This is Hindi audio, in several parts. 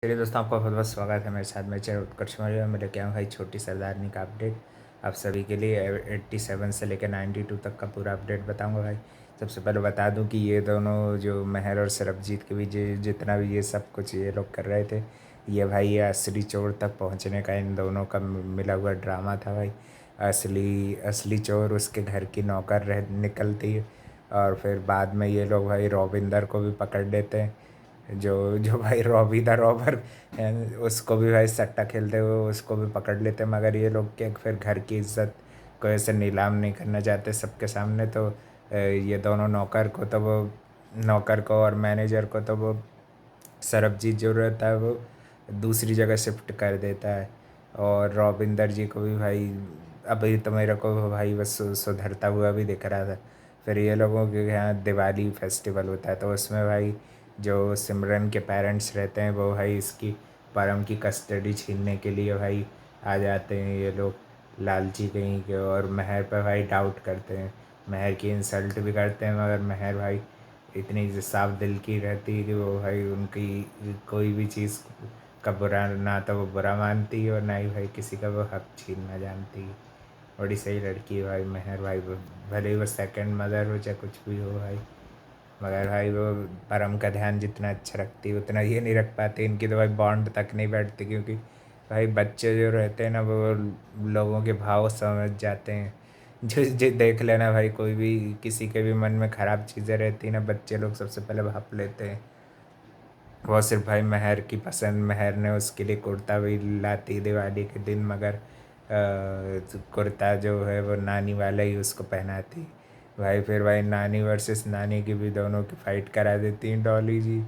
चलिए दोस्तों, आपका बहुत बहुत स्वागत है मेरे साथ। मैं चैनल उत्कर्ष मौर्य में लेके आऊँ भाई छोटी सरदारनी का अपडेट आप सभी के लिए। 87 से लेकर 92 तक का पूरा अपडेट बताऊंगा भाई। सबसे पहले बता दूं कि ये दोनों जो महर और सरबजीत के बीच जितना भी ये सब कुछ ये लोग कर रहे थे, ये भाई ये असली चोर तक पहुंचने का इन दोनों का मिला हुआ ड्रामा था भाई। असली असली चोर उसके घर की नौकर रह निकलती है, और फिर बाद में ये लोग भाई रॉबिंदर को भी पकड़ लेते हैं। जो जो भाई रॉबी द रॉबर है, उसको भी भाई सट्टा खेलते हुए उसको भी पकड़ लेते हैं। मगर ये लोग क्या फिर घर की इज्जत को ऐसे नीलाम नहीं करना चाहते सबके सामने, तो ये दोनों नौकर को और मैनेजर को तो वो सरबजीत जो रहता है वो दूसरी जगह शिफ्ट कर देता है। और रॉबिंदर जी को भी भाई अभी तो मेरे को भाई बस सुधरता हुआ भी दिख रहा था। फिर ये लोगों के यहाँ दिवाली फेस्टिवल होता है, तो उसमें भाई जो सिमरन के पेरेंट्स रहते हैं वो भाई इसकी परम की कस्टडी छीनने के लिए भाई आ जाते हैं ये लोग लालची कहीं के, और महर पर भाई डाउट करते हैं। महर की इंसल्ट भी करते हैं, मगर महर भाई इतनी साफ दिल की रहती है कि वो भाई उनकी कोई भी चीज़ का बुरा ना तो वो बुरा मानती है और ना ही भाई किसी का वो हक छीनना जानती है। बड़ी सही लड़की है भाई महर भाई। भले ही वो सेकंड मदर हो चाहे कुछ भी हो भाई, मगर भाई वो परम का ध्यान जितना अच्छा रखती है उतना ये नहीं रख पाती। इनकी तो भाई बॉन्ड तक नहीं बैठती, क्योंकि भाई बच्चे जो रहते हैं ना वो लोगों के भाव समझ जाते हैं। जो जो देख लेना भाई, कोई भी किसी के भी मन में ख़राब चीज़ें रहती हैं ना, बच्चे लोग सबसे पहले भाप लेते हैं। वो सिर्फ भाई महर की पसंद, महर ने उसके लिए कुर्ता भी लाती दिवाली के दिन, मगर कुर्ता जो है वो नानी वाला ही उसको पहनाती भाई। फिर भाई नानी वर्सेस नानी की भी दोनों की फाइट करा देती हैं डॉली जी।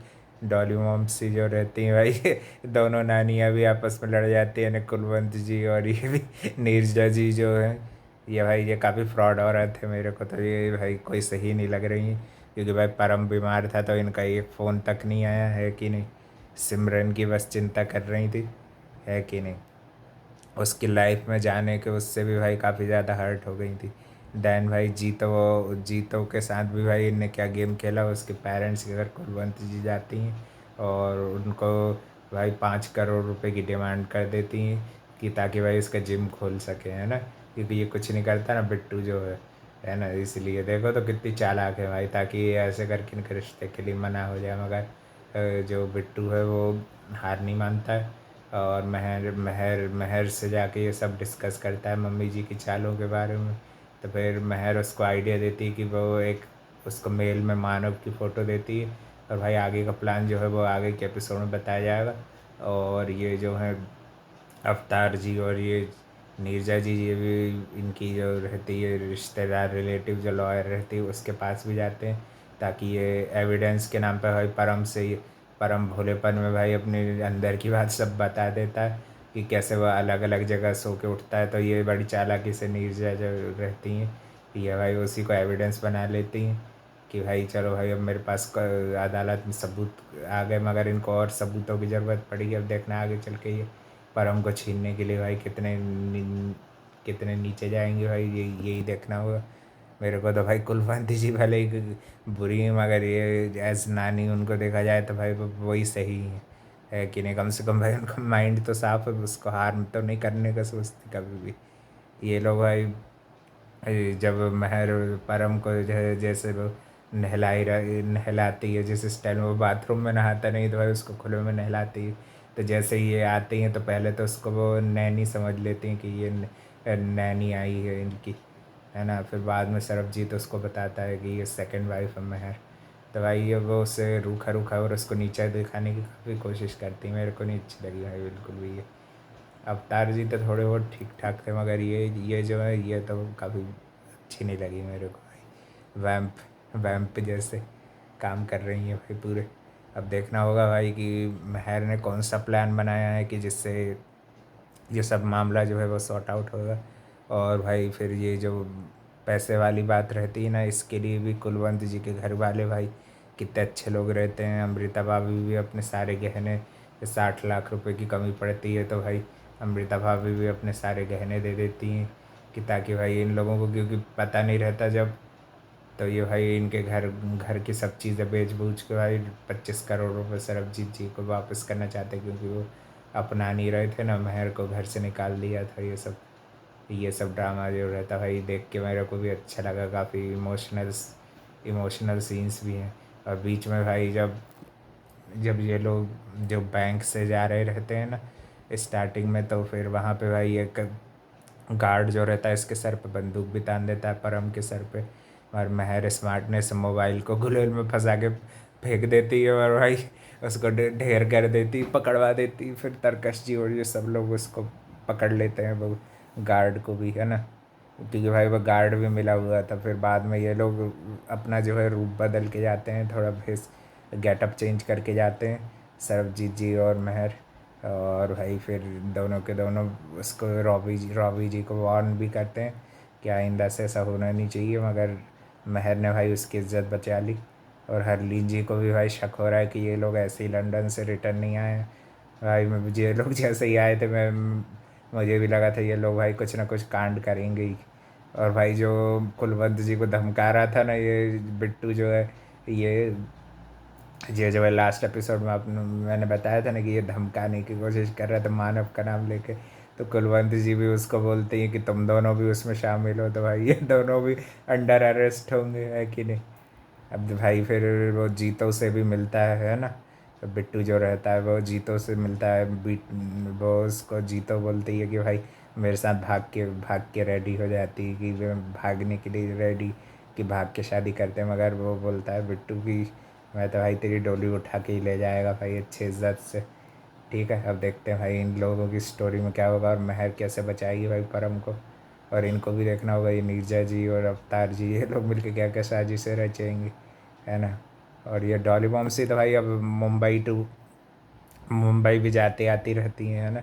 डॉली मॉम्सी जो रहती हैं भाई दोनों नानियाँ भी आपस में लड़ जाती हैं ना, कुलवंत जी और ये भी नीरजा जी जो है, ये भाई ये काफ़ी फ्रॉड औरत है। मेरे को तो ये भाई कोई सही नहीं लग रही, क्योंकि भाई परम बीमार था तो इनका एक फ़ोन तक नहीं आया है कि नहीं। सिमरन की बस चिंता कर रही थी, है कि नहीं। उसकी लाइफ में जाने के उससे भी भाई काफ़ी ज़्यादा हर्ट हो गई थी। दैन भाई जीतो के साथ भी भाई इनने क्या गेम खेला। उसके पेरेंट्स के घर कुलवंत जी जाती हैं और उनको भाई 5 करोड़ रुपए की डिमांड कर देती हैं कि ताकि भाई इसका जिम खोल सके, है ना। क्योंकि ये कुछ नहीं करता ना बिट्टू जो है ना, इसलिए देखो तो कितनी चालाक है भाई, ताकि ये ऐसे करके इनके रिश्ते के लिए मना हो जाए। मगर जो बिट्टू है वो हार नहीं मानता है, और महर महर महर से जाके ये सब डिस्कस करता है मम्मी जी की चालों के बारे में। तो फिर महर उसको आइडिया देती है कि वो एक उसको मेल में मानव की फ़ोटो देती है, और भाई आगे का प्लान जो है वो आगे के एपिसोड में बताया जाएगा। और ये जो है अवतार जी और ये नीरजा जी, ये भी इनकी जो रहती है रिश्तेदार रिलेटिव जो लॉयर रहती है उसके पास भी जाते हैं, ताकि ये एविडेंस के नाम पर भाई परम से ये परम भोलेपन में भाई अपने अंदर की बात सब बता देता है कि कैसे वह अलग अलग जगह सो के उठता है। तो ये बड़ी चालाकी से नीरजा जो रहती हैं, ये भाई उसी को एविडेंस बना लेती हैं कि भाई चलो भाई अब मेरे पास अदालत में सबूत आ गए, मगर इनको और सबूतों की ज़रूरत पड़ेगी। अब देखना आगे चल के ये परम को छीनने के लिए भाई कितने नीचे जाएंगे भाई, ये यही देखना होगा मेरे को। तो भाई कुलवंती जी भले ही बुरी है, मगर ये एज नानी उनको देखा जाए तो भाई वही सही है कि नहीं। कम से कम भाई उनका माइंड तो साफ है, उसको हार्म तो नहीं करने का सोचती कभी भी। ये लोग भाई जब महर परम को जो है जैसे वो नहलाती है, जिस स्टाइल में वो बाथरूम में नहाता नहीं तो भाई उसको खुले में नहलाती है। तो जैसे ही ये आती हैं तो पहले तो उसको वो नैनी समझ लेती हैं कि ये नैनी आई है इनकी, है ना। फिर बाद में सरबजीत उसको बताता है कि ये सेकंड वाइफ है महर। तो भाई ये वो उससे रूखा रूखा और उसको नीचा दिखाने की काफ़ी कोशिश करती है। मेरे को नहीं अच्छी लगी भाई बिल्कुल भी ये। अवतार जी तो थोड़े बहुत ठीक ठाक थे, मगर ये जो है ये तो काफ़ी अच्छी नहीं लगी मेरे को भाई। वैम्प वैम्प जैसे काम कर रही हैं भाई पूरे। अब देखना होगा भाई कि महर ने कौन सा प्लान बनाया है कि जिससे ये सब मामला जो है वो सॉर्ट आउट होगा। और भाई फिर ये जो पैसे वाली बात रहती है ना, इसके लिए भी कुलवंत जी के घर वाले भाई कितने अच्छे लोग रहते हैं। अमृता भाभी भी अपने सारे गहने 60 लाख रुपए की कमी पड़ती है तो भाई अमृता भाभी भी अपने सारे गहने दे देती हैं कि ताकि भाई इन लोगों को, क्योंकि पता नहीं रहता जब तो ये भाई इनके घर घर की सब चीज़ें बेच बूझ के भाई 25 करोड़ रुपये सरबजीत जी को वापस करना चाहते, क्योंकि वो अपना नहीं रहे थे ना, महर को घर से निकाल दिया था। ये सब ड्रामा जो रहता भाई, देख के मेरे को भी अच्छा लगा। काफ़ी इमोशनल सीन्स भी हैं। और बीच में भाई जब जब ये लोग जो बैंक से जा रहे रहते हैं ना स्टार्टिंग में, तो फिर वहाँ पे भाई एक गार्ड जो रहता है इसके सर पे बंदूक भी तान देता है, परम के सर पे। और महर स्मार्टनेस मोबाइल को गुलेल में फंसा के फेंक देती है, और भाई उसको ढेर कर देती, पकड़वा देती। फिर तरकश जी और ये सब लोग उसको पकड़ लेते हैं, वो गार्ड को भी, है ना, क्योंकि भाई वो गार्ड भी मिला हुआ था। फिर बाद में ये लोग अपना जो है रूप बदल के जाते हैं, थोड़ा फेस गेटअप चेंज करके जाते हैं, सरबजीत जी और महर। और भाई फिर दोनों के दोनों उसको रॉबी जी को वार्न भी करते हैं कि आइंदा से ऐसा होना नहीं चाहिए, मगर महर ने भाई उसकी इज्जत बचा ली। और हरलीन जी को भी भाई शक हो रहा है कि ये लोग ऐसे ही लंदन से रिटर्न नहीं आए हैं। भाई मैं ये लोग जैसे ही आए थे, मुझे भी लगा था ये लोग भाई कुछ ना कुछ कांड करेंगे ही। और भाई जो कुलवंत जी को धमका रहा था ना ये बिट्टू जो है, ये ये जो है लास्ट एपिसोड में मैंने बताया था ना कि ये धमकाने की कोशिश कर रहा था मानव का नाम लेके। तो कुलवंत जी भी उसको बोलते हैं कि तुम दोनों भी उसमें शामिल हो, तो भाई ये दोनों भी अंडर अरेस्ट होंगे, है कि नहीं। अब भाई फिर वो जीतो से भी मिलता है ना। तो बिट्टू जो रहता है वो जीतो से मिलता है, वो उसको जीतो बोलती है कि भाई मेरे साथ भाग के रेडी हो जाती है, कि वो भागने के लिए रेडी, कि भाग के शादी करते हैं। मगर वो बोलता है बिट्टू की मैं तो भाई तेरी डोली उठा के ही ले जाएगा भाई अच्छे इज्जत से। ठीक है, अब देखते हैं भाई इन लोगों की स्टोरी में क्या होगा, और महर कैसे बचाएगी भाई परम को। और इनको भी देखना होगा, ये नीरजा जी और अवतार जी ये लोग मिलके क्या क्या साजिशें रचेंगे, है ना। और ये डॉली बॉम्सी तो भाई अब मुंबई भी जाती आती रहती हैं, है ना।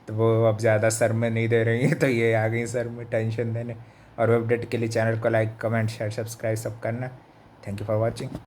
तो वो अब ज़्यादा सर में नहीं दे रही हैं, तो ये आ गई सर में टेंशन देने। और अपडेट के लिए चैनल को लाइक कमेंट शेयर सब्सक्राइब सब करना। Thank you for watching.